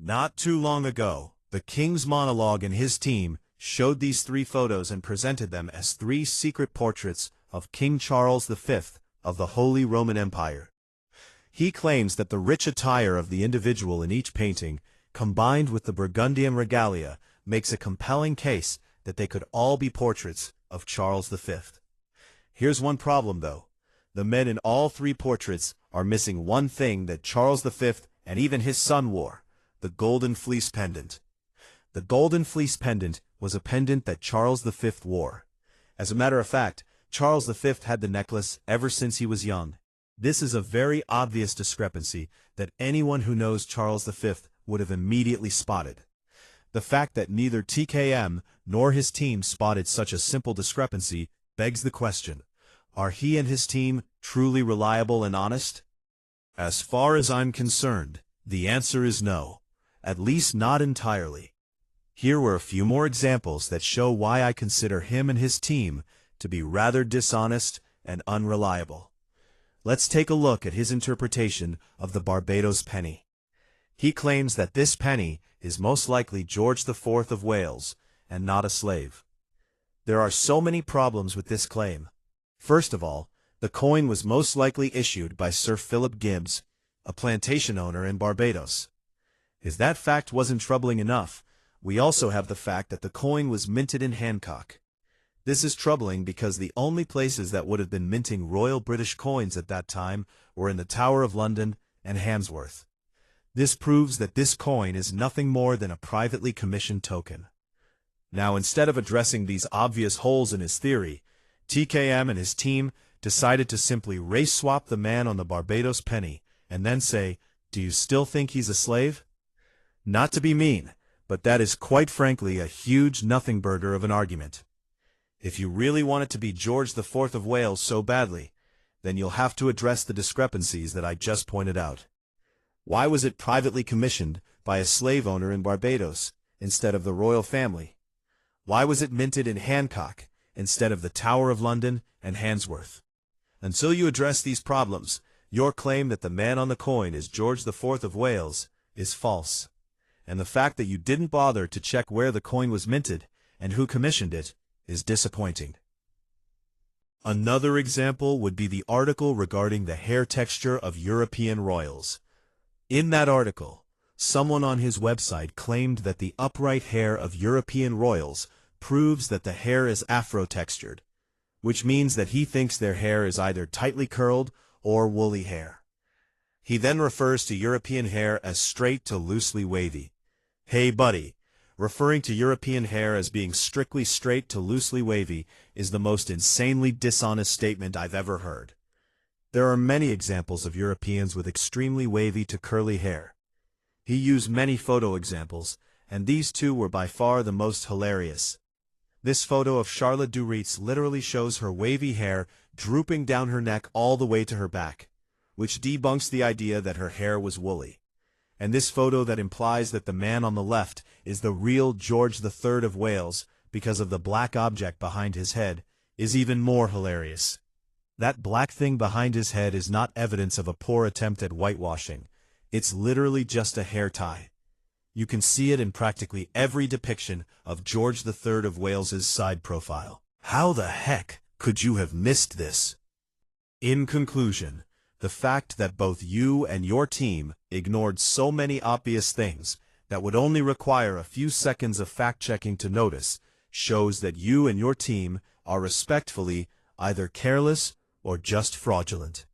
Not too long ago, the King's Monologue and his team showed these 3 photos and presented them as 3 secret portraits of King Charles V of the Holy Roman Empire. He claims that the rich attire of the individual in each painting, combined with the Burgundian regalia, makes a compelling case that they could all be portraits of Charles V. Here's one problem, though. The men in all 3 portraits are missing one thing that Charles V and even his son wore: the golden fleece pendant. The golden fleece pendant was a pendant that Charles V wore. As a matter of fact, Charles V had the necklace ever since he was young. This is a very obvious discrepancy that anyone who knows Charles V would have immediately spotted. The fact that neither TKM nor his team spotted such a simple discrepancy begs the question: are he and his team truly reliable and honest? As far as I'm concerned, the answer is no, at least not entirely. Here were a few more examples that show why I consider him and his team to be rather dishonest and unreliable. Let's take a look at his interpretation of the Barbados penny. He claims that this penny is most likely George IV of Wales and not a slave. There are so many problems with this claim. First of all, the coin was most likely issued by Sir Philip Gibbs, a plantation owner in Barbados. If that fact wasn't troubling enough, we also have the fact that the coin was minted in Hancock. This is troubling because the only places that would have been minting Royal British coins at that time were in the Tower of London and Handsworth. This proves that this coin is nothing more than a privately commissioned token. Now, instead of addressing these obvious holes in his theory, TKM and his team decided to simply race-swap the man on the Barbados penny and then say, "Do you still think he's a slave?" Not to be mean, but that is quite frankly a huge nothing-burger of an argument. If you really want it to be George IV of Wales so badly, then you'll have to address the discrepancies that I just pointed out. Why was it privately commissioned by a slave owner in Barbados instead of the royal family? Why was it minted in Hancock instead of the Tower of London and Handsworth? Until you address these problems, your claim that the man on the coin is George IV of Wales is false. And the fact that you didn't bother to check where the coin was minted and who commissioned it is disappointing. Another example would be the article regarding the hair texture of European royals. In that article, someone on his website claimed that the upright hair of European royals proves that the hair is afro-textured, which means that he thinks their hair is either tightly curled or woolly hair. He then refers to European hair as straight to loosely wavy. Hey buddy, referring to European hair as being strictly straight to loosely wavy is the most insanely dishonest statement I've ever heard. There are many examples of Europeans with extremely wavy to curly hair. He used many photo examples, and these 2 were by far the most hilarious. This photo of Charlotte Duritz literally shows her wavy hair drooping down her neck all the way to her back, which debunks the idea that her hair was woolly. And this photo that implies that the man on the left is the real George III of Wales because of the black object behind his head is even more hilarious. That black thing behind his head is not evidence of a poor attempt at whitewashing. It's literally just a hair tie. You can see it in practically every depiction of George III of Wales's side profile. How the heck could you have missed this? In conclusion, the fact that both you and your team ignored so many obvious things that would only require a few seconds of fact-checking to notice shows that you and your team are respectfully either careless or just fraudulent.